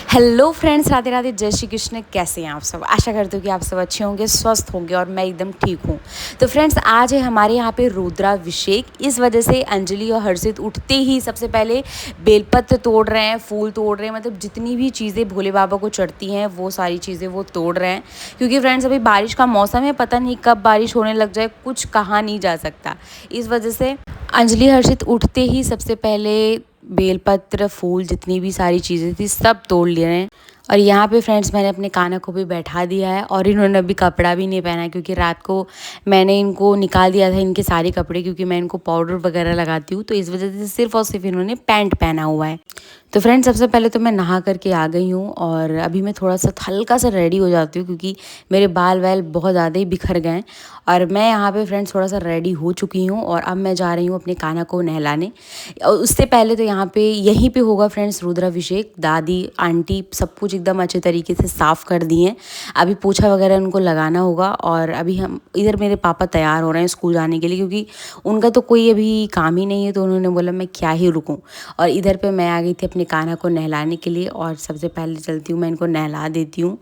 Hello friends, Radhe Radhe, जय श्री कृष्ण। कैसे हैं आप सब? आशा करती हूँ कि आप सब अच्छे होंगे, स्वस्थ होंगे और मैं एकदम ठीक हूँ। तो फ्रेंड्स, आज है हमारे यहाँ पे रुद्राभिषेक। इस वजह से अंजलि और हर्षित उठते ही सबसे पहले बेलपत्र तोड़ रहे हैं, फूल तोड़ रहे हैं, मतलब जितनी भी चीज़ें भोले बाबा को चढ़ती हैं वो सारी चीज़ें वो तोड़ रहे हैं। क्योंकि फ्रेंड्स अभी बारिश का मौसम है, पता नहीं कब बारिश होने लग जाए, कुछ कहा नहीं जा सकता। इस वजह से अंजलि हर्षित उठते ही सबसे पहले बेलपत्र, फूल, जितनी भी सारी चीज़ें थी सब तोड़ लिए हैं। और यहाँ पे फ्रेंड्स मैंने अपने कान्हा को भी बैठा दिया है और इन्होंने अभी कपड़ा भी नहीं पहना है, क्योंकि रात को मैंने इनको निकाल दिया था इनके सारे कपड़े, क्योंकि मैं इनको पाउडर वगैरह लगाती हूँ, तो इस वजह से सिर्फ और सिर्फ इन्होंने पैंट पहना हुआ है। तो फ्रेंड्स सबसे पहले तो मैं नहा करके आ गई हूँ और अभी मैं थोड़ा सा हल्का सा रेडी हो जाती हूँ, क्योंकि मेरे बाल वैल बहुत ज़्यादा ही बिखर गए हैं। और मैं यहाँ पे फ्रेंड्स थोड़ा सा रेडी हो चुकी हूँ और अब मैं जा रही हूँ अपने कान्हा को नहलाने। और उससे पहले तो यहाँ पे यहीं पे होगा फ्रेंड्स रुद्राभिषेक। दादी आंटी सब कुछ एकदम अच्छे तरीके से साफ़ कर दिए हैं। अभी पोछा वगैरह उनको लगाना होगा। और अभी हम इधर मेरे पापा तैयार हो रहे हैं स्कूल जाने के लिए, क्योंकि उनका तो कोई अभी काम ही नहीं है, तो उन्होंने बोला मैं क्या ही रुकूं। और इधर पे मैं आ गई थी अपने कान्हा को नहलाने के लिए और सबसे पहले चलती हूँ मैं इनको नहला देती हूँ।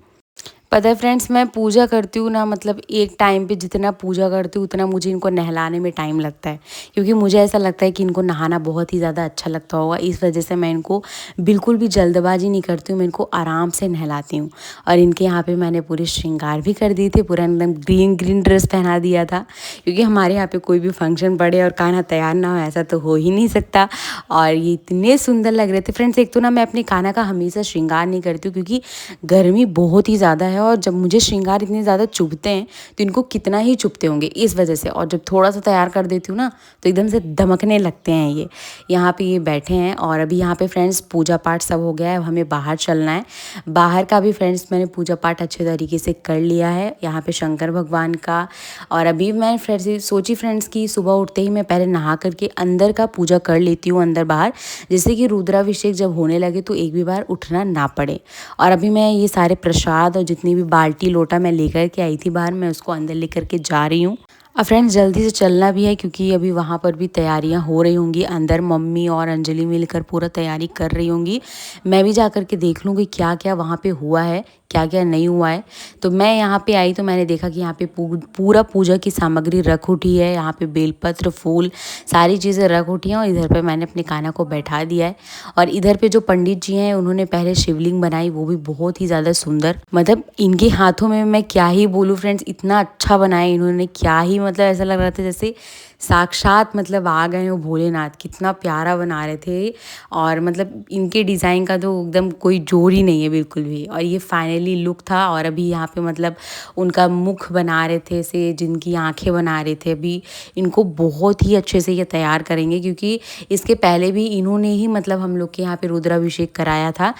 पता है फ्रेंड्स, मैं पूजा करती हूँ ना, मतलब एक टाइम पे जितना पूजा करती हूँ उतना मुझे इनको नहलाने में टाइम लगता है, क्योंकि मुझे ऐसा लगता है कि इनको नहाना बहुत ही ज़्यादा अच्छा लगता होगा। इस वजह से मैं इनको बिल्कुल भी जल्दबाजी नहीं करती हूँ, मैं इनको आराम से नहलाती हूँ। और इनके यहाँ पे मैंने पूरे श्रृंगार भी कर दिए थे, पूरा एकदम ग्रीन ग्रीन ड्रेस पहना दिया था, क्योंकि हमारे यहाँ पे कोई भी फंक्शन पड़े और कान्हा तैयार ना हो ऐसा तो हो ही नहीं सकता। और ये इतने सुंदर लग रहे थे फ्रेंड्स। एक तो ना मैं अपने कान्हा का हमेशा श्रृंगार नहीं करती हूँ, क्योंकि गर्मी बहुत ही ज़्यादा है और जब मुझे श्रृंगार इतने ज़्यादा चुभते हैं तो इनको कितना ही चुभते होंगे, इस वजह से। और जब थोड़ा सा तैयार कर देती हूँ ना तो एकदम से दमकने लगते हैं ये। यहाँ पे ये बैठे हैं और अभी यहाँ पे फ्रेंड्स पूजा पाठ सब हो गया है, अब हमें बाहर चलना है। बाहर का भी फ्रेंड्स मैंने पूजा पाठ अच्छे तरीके से कर लिया है, यहाँ पे शंकर भगवान का। और अभी मैं फ्रेंड्स सोची फ्रेंड्स की सुबह उठते ही मैं पहले नहा करके अंदर का पूजा कर लेती हूँ, अंदर बाहर, जिससे कि रुद्राभिषेक जब होने लगे तो एक भी बार उठना ना पड़े। और अभी मैं ये सारे प्रसाद और जितनी भी बाल्टी लोटा मैं लेकर के आई थी बाहर, मैं उसको अंदर लेकर के जा रही हूँ। अब फ्रेंड्स जल्दी से चलना भी है, क्योंकि अभी वहाँ पर भी तैयारियाँ हो रही होंगी, अंदर मम्मी और अंजलि मिलकर पूरा तैयारी कर रही होंगी। मैं भी जा कर के देख लूँगी क्या क्या वहाँ पे हुआ है, क्या क्या नहीं हुआ है। तो मैं यहाँ पे आई तो मैंने देखा कि यहाँ पे पूरा पूजा की सामग्री रख उठी है, यहाँ पे बेलपत्र, फूल, सारी चीज़ें रख उठी हैं। और इधर पे मैंने अपने कान्हा को बैठा दिया है। और इधर पे जो पंडित जी हैं उन्होंने पहले शिवलिंग बनाई, वो भी बहुत ही ज़्यादा सुंदर, मतलब इनके हाथों में मैं क्या ही बोलूँ फ्रेंड्स, इतना अच्छा बनाया इन्होंने, क्या ही मतलब ऐसा लग रहा था जैसे साक्षात मतलब आ गए हो भोलेनाथ। कितना प्यारा बना रहे थे और मतलब इनके डिज़ाइन का तो एकदम कोई जोर ही नहीं है बिल्कुल भी। और ये फाइनली लुक था। और अभी यहाँ पे मतलब उनका मुख बना रहे थे, से जिनकी आंखें बना रहे थे, अभी इनको बहुत ही अच्छे से ये तैयार करेंगे, क्योंकि इसके पहले भी इन्होंने ही मतलब हम लोग के यहाँ पे रुद्राभिषेक कराया था।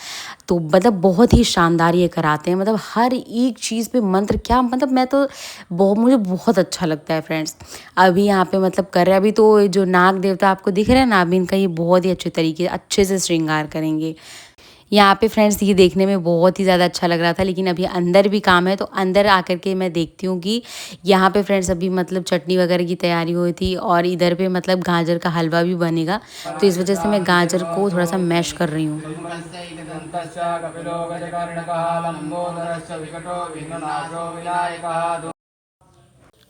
तो मतलब बहुत ही शानदार ये कराते हैं, मतलब हर एक चीज़ पे मंत्र, क्या मतलब मैं तो मुझे बहुत अच्छा लगता है फ्रेंड्स। अभी यहाँ पे मतलब कर रहे हैं, अभी तो जो नाग देवता आपको दिख रहा है ना, अभी इनका ये बहुत ही अच्छे से श्रृंगार करेंगे। यहाँ पे फ्रेंड्स ये देखने में बहुत ही ज़्यादा अच्छा लग रहा था, लेकिन अभी अंदर भी काम है, तो अंदर आकर के मैं देखती हूँ कि यहाँ पे फ्रेंड्स अभी मतलब चटनी वगैरह की तैयारी हुई थी और इधर पे मतलब गाजर का हलवा भी बनेगा। तो इस वजह से मैं गाजर को थोड़ा सा मैश कर रही हूँ।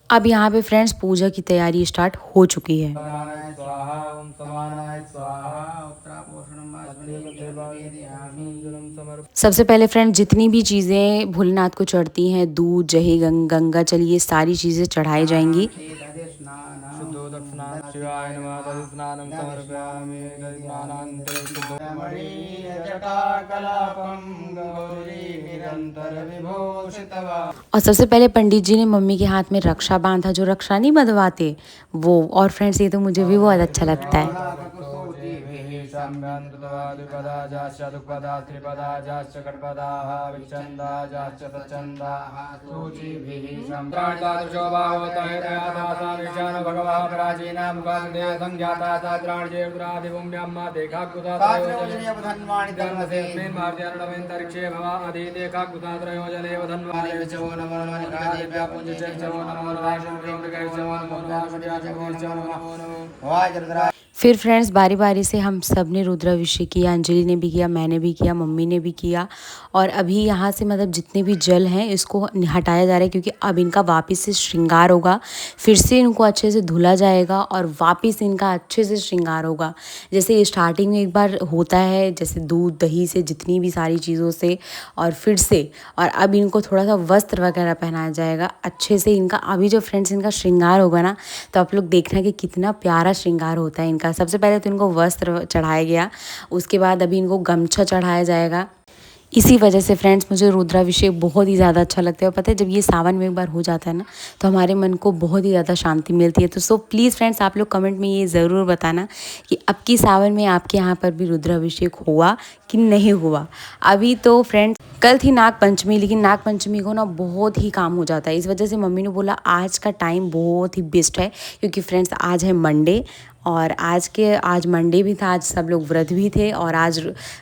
अब यहाँ पे फ्रेंड्स पूजा की तैयारी स्टार्ट हो चुकी है। सबसे पहले फ्रेंड जितनी भी चीज़ें भोलेनाथ को चढ़ती हैं, दूध, दही, गंगा जल, ये सारी चीज़ें चढ़ाई जाएंगी। और सबसे पहले पंडित जी ने मम्मी के हाथ में रक्षा बांधा, जो रक्षा नहीं बंधवाते वो। और फ्रेंड्स ये तो मुझे भी बहुत अच्छा लगता है। फिर फ्रेंड्स बारी बारी से हम सब ने रुद्राभिषेक किया, अंजलि ने भी किया, मैंने भी किया, मम्मी ने भी किया। और अभी यहाँ से मतलब जितने भी जल हैं इसको हटाया जा रहा है, क्योंकि अब इनका वापस से श्रृंगार होगा। फिर से इनको अच्छे से धुला जाएगा और वापस इनका अच्छे से श्रृंगार होगा। जैसे स्टार्टिंग में एक बार होता है, जैसे दूध दही से, जितनी भी सारी चीज़ों से, और फिर से, और अब इनको थोड़ा सा वस्त्र वगैरह पहनाया जाएगा अच्छे से इनका। अभी जो फ्रेंड्स इनका श्रृंगार होगा ना, तो आप लोग देखना कि कितना प्यारा श्रृंगार होता है इनका। सबसे पहले तो इनको वस्त्र चढ़ाया गया, उसके बाद अभी इनको गमछा चढ़ाया जाएगा। इसी वजह से फ्रेंड्स मुझे रुद्राभिषेक बहुत ही ज़्यादा अच्छा लगता है। और पता है, जब ये सावन में एक बार हो जाता है ना, तो हमारे मन को बहुत ही ज़्यादा शांति मिलती है। तो सो प्लीज़ फ्रेंड्स, आप लोग कमेंट में ये ज़रूर बताना कि अब की सावन में आपके यहाँ पर भी रुद्राभिषेक हुआ कि नहीं हुआ। अभी तो फ्रेंड्स कल थी नाग पंचमी, लेकिन नाग पंचमी को ना बहुत ही काम हो जाता है। इस वजह से मम्मी ने बोला आज का टाइम बहुत ही बेस्ट है, क्योंकि फ्रेंड्स आज है मंडे, और आज मंडे भी था, आज सब लोग व्रत भी थे, और आज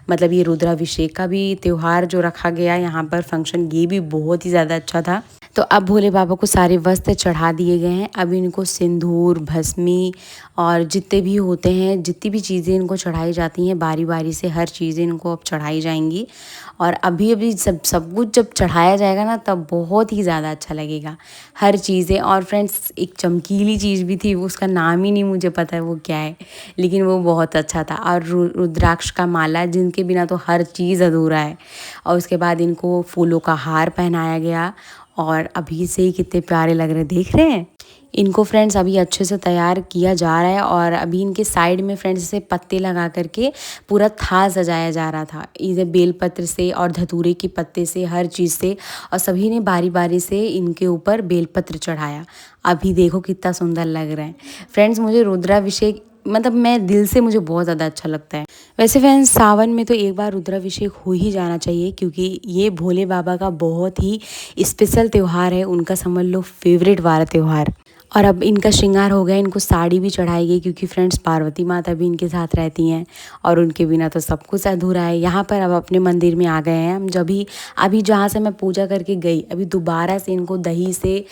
मतलब ये रुद्राभिषेक का भी त्यौहार जो रखा गया यहाँ पर फंक्शन, ये भी बहुत ही ज़्यादा अच्छा था। तो अब भोले बाबा को सारे वस्त्र चढ़ा दिए गए हैं। अब इनको सिंदूर, भस्मी और जितने भी होते हैं, जितनी भी चीज़ें इनको चढ़ाई जाती हैं, बारी बारी से हर चीज़ें इनको अब चढ़ाई जाएंगी। और अभी अभी सब कुछ जब चढ़ाया जाएगा ना, तब बहुत ही ज़्यादा अच्छा लगेगा हर चीज़ें। और फ्रेंड्स एक चमकीली चीज़ भी थी, उसका नाम ही नहीं मुझे पता है वो क्या है, लेकिन वो बहुत अच्छा था। और रुद्राक्ष का माला, जिनके बिना तो हर चीज़ अधूरा है। और उसके बाद इनको फूलों का हार पहनाया गया, और अभी से ही कितने प्यारे लग रहे, देख रहे हैं इनको फ्रेंड्स। अभी अच्छे से तैयार किया जा रहा है, और अभी इनके साइड में फ्रेंड्स से पत्ते लगा करके पूरा थाल सजाया जा रहा था, इधर बेलपत्र से और धतूरे के पत्ते से, हर चीज़ से। और सभी ने बारी बारी से इनके ऊपर बेलपत्र चढ़ाया। अभी देखो कितना सुंदर लग रहा है फ्रेंड्स। मुझे रुद्राभिषेक मतलब मैं दिल से, मुझे बहुत ज़्यादा अच्छा लगता है। वैसे फ्रेंड्स सावन में तो एक बार रुद्राभिषेक हो ही जाना चाहिए, क्योंकि ये भोले बाबा का बहुत ही स्पेशल त्यौहार है, उनका समझ लो फेवरेट वाला त्यौहार। और अब इनका श्रृंगार हो गया, इनको साड़ी भी चढ़ाई गई, क्योंकि फ्रेंड्स पार्वती माता भी इनके साथ रहती हैं, और उनके बिना तो सब कुछ अधूरा है। यहाँ पर अब अपने मंदिर में आ गए हैं हम। जब भी अभी जहाँ से मैं पूजा करके गई, अभी दोबारा से इनको दही से,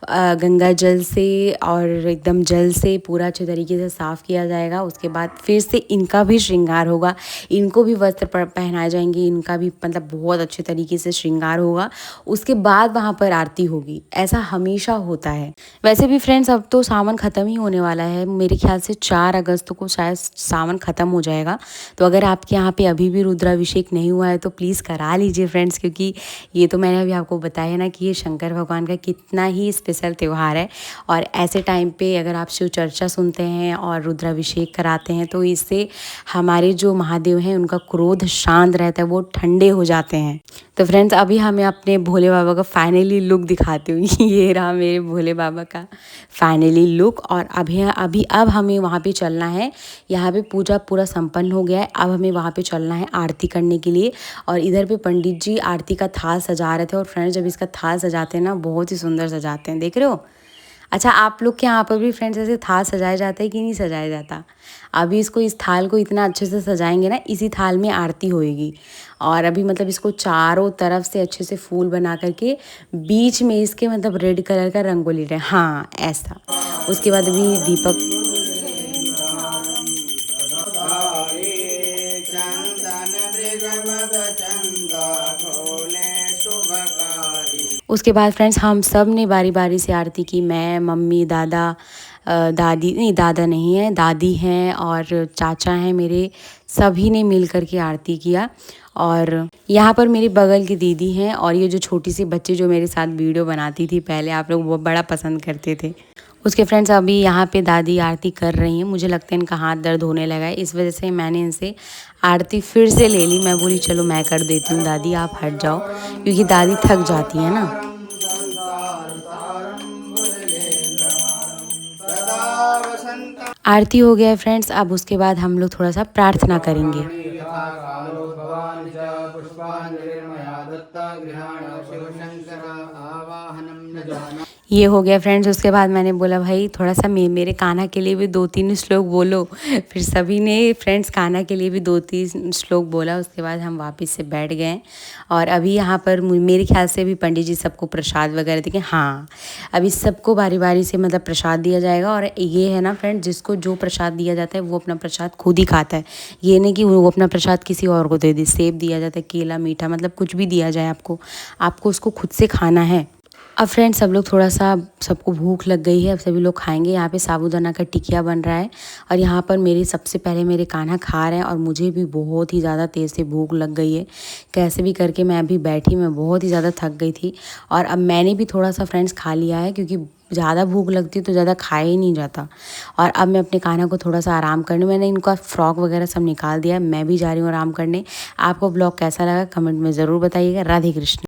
गंगा जल से और एकदम जल से पूरा अच्छे तरीके से साफ़ किया जाएगा। उसके बाद फिर से इनका भी श्रृंगार होगा, इनको भी वस्त्र पहनाए जाएंगे, इनका भी मतलब बहुत अच्छे तरीके से श्रृंगार होगा। उसके बाद वहाँ पर आरती होगी, ऐसा हमेशा होता है। वैसे भी फ्रेंड्स अब तो सावन ख़त्म ही होने वाला है, मेरे ख्याल से 4 अगस्त को शायद सावन ख़त्म हो जाएगा। तो अगर आपके यहाँ पे अभी भी रुद्राभिषेक नहीं हुआ है तो प्लीज़ करा लीजिए फ्रेंड्स, क्योंकि ये तो मैंने अभी आपको बताया ना कि ये शंकर भगवान का कितना ही स्पेशल त्यौहार है। और ऐसे टाइम पे अगर आप शिव चर्चा सुनते हैं और रुद्राभिषेक कराते हैं, तो इससे हमारे जो महादेव हैं उनका क्रोध शांत रहता है, वो ठंडे हो जाते हैं। तो फ्रेंड्स अभी हमें अपने भोले बाबा का फाइनली लुक दिखाती हूँ। ये रहा मेरे भोले बाबा का फाइनली लुक। और अब हमें वहाँ पे चलना है। यहाँ पे पूजा पूरा संपन्न हो गया है, अब हमें वहाँ पे चलना है आरती करने के लिए। और इधर पे पंडित जी आरती का थाल सजा रहे थे। और फ्रेंड्स जब इसका थाल सजाते हैं ना, बहुत ही सुंदर सजाते हैं, देख रहे हो। अच्छा, आप लोग के यहाँ पर भी फ्रेंड्स ऐसे थाल सजाया जाता है कि नहीं सजाया जाता? अभी इस थाल को इतना अच्छे से सजाएंगे ना, इसी थाल में आरती होएगी। और अभी मतलब इसको चारों तरफ से अच्छे से फूल बना करके बीच में इसके मतलब रेड कलर का रंगोली रहे, हाँ ऐसा। उसके बाद अभी दीपक, उसके बाद फ्रेंड्स हम सब ने बारी बारी से आरती की। मैं, मम्मी, दादा, दादी नहीं, दादा नहीं है, दादी हैं और चाचा हैं मेरे, सभी ने मिल कर के आरती किया। और यहाँ पर मेरी बगल की दीदी हैं, और ये जो छोटी सी बच्ची जो मेरे साथ वीडियो बनाती थी पहले, आप लोग वो बड़ा पसंद करते थे उसके। फ्रेंड्स अभी यहाँ पे दादी आरती कर रही हैं, मुझे लगता है इनका हाथ दर्द होने लगा है, इस वजह से मैंने इनसे आरती फिर से ले ली। मैं बोली चलो मैं कर देती हूँ दादी, आप हट जाओ, क्योंकि दादी थक जाती है ना। आरती हो गया है फ्रेंड्स, अब उसके बाद हम लोग थोड़ा सा प्रार्थना करेंगे। ये हो गया फ्रेंड्स। उसके बाद मैंने बोला भाई थोड़ा सा मेरे कान्हा के लिए भी 2-3 श्लोक बोलो। फिर सभी ने फ्रेंड्स कान्हा के लिए भी 2-3 श्लोक बोला। उसके बाद हम वापस से बैठ गए और अभी यहाँ पर मेरे ख्याल से भी पंडित जी सबको प्रसाद वगैरह देंगे। हाँ, अभी सबको बारी बारी से मतलब प्रसाद दिया जाएगा। और ये है ना फ्रेंड, जिसको जो प्रसाद दिया जाता है वो अपना प्रसाद खुद ही खाता है। ये नहीं कि वो अपना प्रसाद किसी और को दे दे। सेब दिया जाता है, केला, मीठा, मतलब कुछ भी दिया जाए आपको उसको खुद से खाना है। अब फ्रेंड्स सब लोग थोड़ा सा, सबको भूख लग गई है, अब सभी लोग खाएंगे। यहाँ पे साबूदाना का टिकिया बन रहा है और यहाँ पर मेरे सबसे पहले मेरे कान्हा खा रहे हैं और मुझे भी बहुत ही ज़्यादा तेज़ से भूख लग गई है। कैसे भी करके मैं अभी बैठी, मैं बहुत ही ज़्यादा थक गई थी और अब मैंने भी थोड़ा सा फ्रेंड्स खा लिया है, क्योंकि ज़्यादा भूख लगती है तो ज़्यादा खाया ही नहीं जाता। और अब मैं अपने कान्हा को थोड़ा सा आराम करने, मैंने इनका फ्रॉक वगैरह सब निकाल दिया है, मैं भी जा रही हूँ आराम करने। आपको ब्लॉग कैसा लगा कमेंट में ज़रूर बताइएगा। राधे कृष्ण।